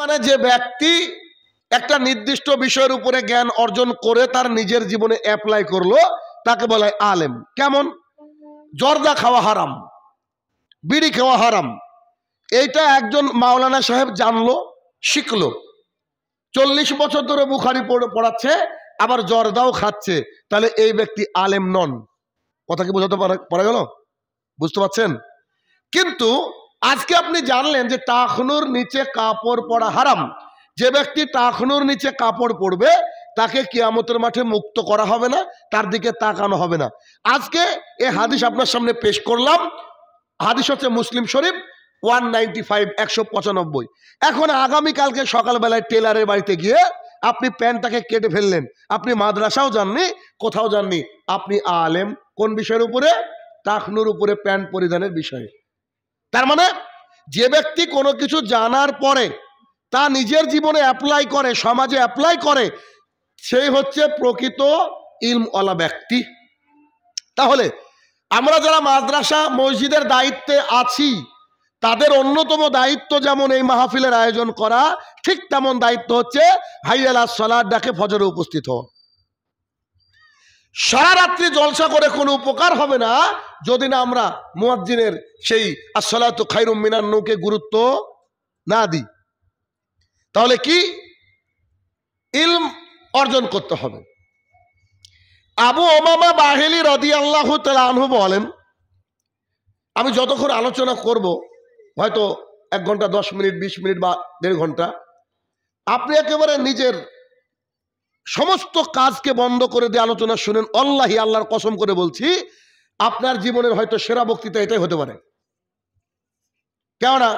মানে যে ব্যক্তি একটা নির্দিষ্ট বিষয়ের উপরে জ্ঞান অর্জন করে তার নিজের জীবনে অ্যাপ্লাই করলো তাকে বলা হয় আলেম। কেমন? জর্দা খাওয়া হারাম, বিড়ি খাওয়া হারাম, এইটা একজন মাওলানা সাহেব জানলো, শিখলো, 40 বছর ধরে বুখারী পড়াচ্ছে, আবার জর্দাও খাচ্ছে, তাহলে এই ব্যক্তি আলেম নন। কথা কি বোঝাতে পারা গেল? বুঝতে পারছেন? কিন্তু আজকে আপনি জানলেন যে টাকনুর নিচে কাপড় পরা হারাম। যে ব্যক্তি টাকনুর নিচে কাপড় পরবে তাকে কিয়ামতের মাঠে মুক্ত করা হবে না, তার দিকে তাকানো হবে না। আজকে এই হাদিস আপনার সামনে পেশ করলাম। হাদিস হচ্ছে মুসলিম শরীফ 195, 195। এখন আগামীকালকে সকালবেলায় টেলারের বাড়িতে গিয়ে আপনি প্যান্টটাকে কেটে ফেললেন, আপনি মাদ্রাসাও যাননি, কোথাও যাননি, আপনি আলেম কোন বিষয়ের উপরে? টাকনুর উপরে প্যান্ট পরিধানের বিষয়ে। তার মানে যে ব্যক্তি কোনো কিছু জানার পরে তা নিজের জীবনে অ্যাপ্লাই করে, সমাজে অ্যাপ্লাই করে, সেই হচ্ছে প্রকৃত ইলমওয়ালা ব্যক্তি। তাহলে আমরা যারা মাদ্রাসা মসজিদের দায়িত্বে আছি তাদের অন্যতম দায়িত্ব যেমন এই মাহফিলের আয়োজন করা, ঠিক তেমন দায়িত্ব হচ্ছে হাইয়া আলাস সালাত ডাকে ফজরে উপস্থিত হওয়া। সারা রাত্রি জলসা করে কোনো উপকার হবে না যদি না আমরা মুয়াজ্জিনের সেই আসসালাতু খায়রুম মিনান নৌমকে গুরুত্ব না দিই। তাহলে কি ইলম অর্জন করতে হবে। আবু উমামা বাহিলি রাদিয়াল্লাহু তাআলা আনহু বলেন, আমি যতক্ষণ আলোচনা করব হয়তো 1 ঘন্টা 10 মিনিট 20 মিনিট বা 1.5 ঘন্টা, আপনি একেবারে নিজের সমস্ত কাজকে বন্ধ করে দিয়ে আলোচনা শুনেন। আল্লাহি, আল্লাহর কসম করে বলছি, আপনার জীবনের হয়তো সেরা বক্তৃতা এটাই হতে পারে। কেননা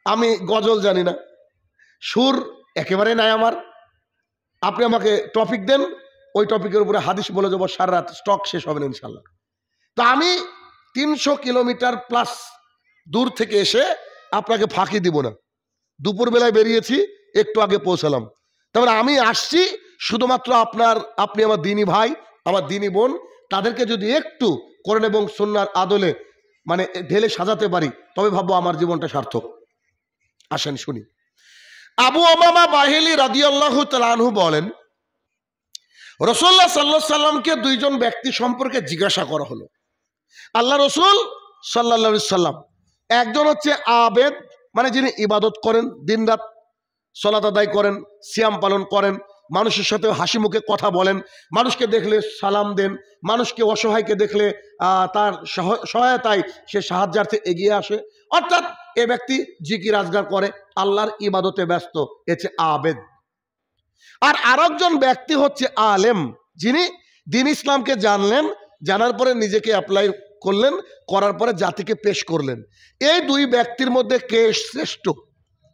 আমি গজল জানি না, সুর একেবারে নাই আমার। আপনি আমাকে টপিক দেন, ওই টপিকের উপরে হাদিস বলে যাবো, সারা রাত স্টক শেষ হবে না ইনশাল্লাহ। তো আমি 300 কিলোমিটার প্লাস দূর থেকে এসে আপনাকে ফাঁকি দিব না। দুপুরবেলায় বেরিয়েছি, একটু আগে পৌঁছালাম। তারপরে আমি আসছি শুধুমাত্র আপনি আমার দিনী ভাই, আমার দিনী বোন, তাদেরকে যদি একটু কোরআন এবং সুন্নাহর আদলে মানে ঢেলে সাজাতে পারি তবে ভাববো আমার জীবনটা সার্থক। আসেন শুনি। আবু উমামা বাহিলি রাদিয়াল্লাহু তাআলা আনহু বলেন, রাসূলুল্লাহ সাল্লাল্লাহু আলাইহি সাল্লামকে 2 জন ব্যক্তি সম্পর্কে জিজ্ঞাসা করা হলো। আল্লাহ রাসূল সাল্লাল্লাহু আলাইহি সাল্লাম, একজন হচ্ছে আবেদ, মানে যিনি ইবাদত করেন, দিনরাত সালাত আদায় করেন, সিয়াম পালন করেন, মানুষের সাথে হাসি মুখে কথা বলেন, মানুষকে দেখলে সালাম দেন, মানুষকে অসহায়কে দেখলে তার সহায়তায় সে সাহায্যার্থে এগিয়ে আসে। অর্থাৎ এ ব্যক্তি জিকির আজগার করে, আল্লাহর ইবাদতে ব্যস্ত, এছে আবেদ। আর আরেকজন ব্যক্তি হচ্ছে আলেম, যিনি দ্বীন ইসলামকে জানলেন, জানার পরে নিজেকে অ্যাপ্লাই করলেন, করার পরে জাতিকে পেশ করলেন। এই 2 ব্যক্তির মধ্যে কে শ্রেষ্ঠ,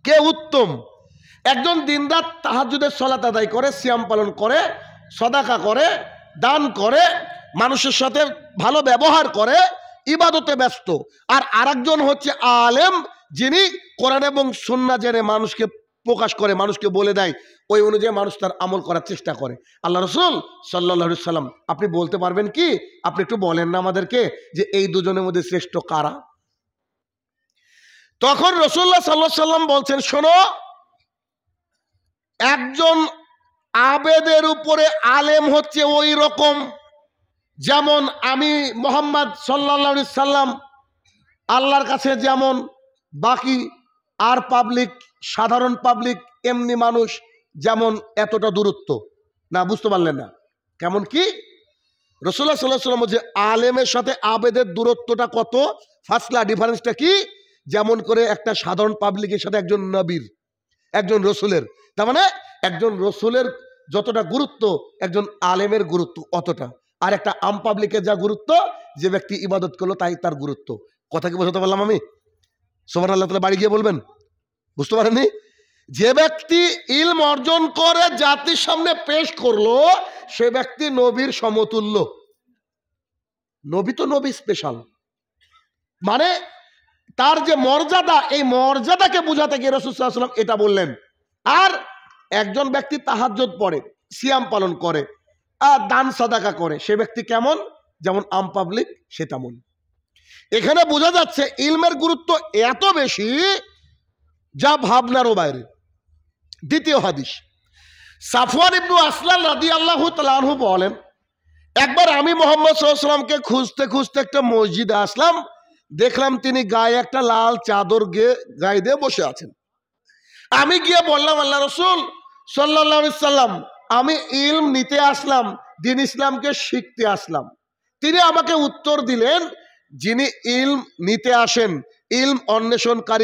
কে উত্তম? একজন দিনরাত তাহাজ্জুদের সালাত আদায় করে, সিয়াম পালন করে, সাদাকা করে, দান করে, মানুষের সাথে ভালো ব্যবহার করে, ইবাদতে ব্যস্ত। আর আরেকজন হচ্ছে আলেম, যিনি কোরআন এবং সুন্নাহ জেনে মানুষকে প্রকাশ করে, মানুষকে বলে দেয়, ওই অনুযায়ী মানুষ তার আমল করার চেষ্টা করে। আল্লাহ রাসূল সাল্লাল্লাহু আলাইহি সাল্লাম, আপনি বলতে পারবেন কি? আপনি একটু বলেন না আমাদেরকে যে এই দুজনের মধ্যে শ্রেষ্ঠ কারা? তখন রাসূলুল্লাহ সাল্লাল্লাহু আলাইহি সাল্লাম বলছেন, শোনো, একজন আবেদের উপরে আলেম হচ্ছে ওই রকম যেমন আমি মুহাম্মদ সাল্লাল্লাহু আলাইহি সাল্লাম আল্লাহর কাছে যেমন, বাকি আর পাবলিক, সাধারণ পাবলিক, এমনি মানুষ যেমন এতটা দূরত্ব না। বুঝতে পারলেন না? কেমন কি? রাসূলুল্লাহ সাল্লাল্লাহু আলাইহি সাল্লাম যে আলেমের সাথে আবেদের দূরত্বটা কত, ফাসলা, ডিফারেন্সটা কি? যেমন করে একটা সাধারণ পাবলিকের সাথে একজন নবীর, একজন রসুলের, তার মানে একজন রসুলের যতটা গুরুত্ব একজন আলেমের গুরুত্ব অতটা। আর একটা আম পাবলিকের যা গুরুত্ব, যে ব্যক্তি ইবাদত করলো তাই তার গুরুত্ব। কথা কি বোঝাতে পারলাম আমি? সুবহানাল্লাহ, তাহলে বাড়ি গিয়ে বলবেন। বুঝতে পারেননি? যে ব্যক্তি ইলম অর্জন করে জাতির সামনে পেশ করলো, সে ব্যক্তি নবীর সমতুল্য। নবী তো নবী স্পেশাল, মানে তার যে মর্যাদা, এই মর্যাদাকে বুঝাতে গিয়ে রাসূল সাল্লাল্লাহু আলাইহি ওয়াসাল্লাম এটা বললেন। আর একজন ব্যক্তি তাহাজ্জুদ পড়ে, সিয়াম পালন করে, আর দান সাদাকা করে, সে ব্যক্তি কেমন? যেমন আম পাবলিক সে তেমন। এখানে বোঝা যাচ্ছে ইলমের গুরুত্ব এত বেশি যা ভাবনারও বাইরে। দ্বিতীয় হাদিস, সাফওয়ান ইবনু আসলাম রাদিয়াল্লাহু তাআলা আনহু বলেন, একবার আমি মুহাম্মদ সাল্লাল্লাহু আলাইহি ওয়াসাল্লামকে খুঁজতে খুঁজতে একটা মসজিদে আসলাম, দেখলাম তিনি গায়ে একটা লাল চাদর গায়ে দিয়ে বসে আছেন। আমি গিয়ে বললাম, আল্লাহ রাসূল সাল্লাল্লাহু আলাইহি সাল্লাম, আমি ইলম নিতে আসলাম, দ্বীন ইসলামকে শিখতে আসলাম। তিনি আমাকে উত্তর দিলেন, যিনি ইলম নিতে আসেন, ইলম অন্বেষণকারী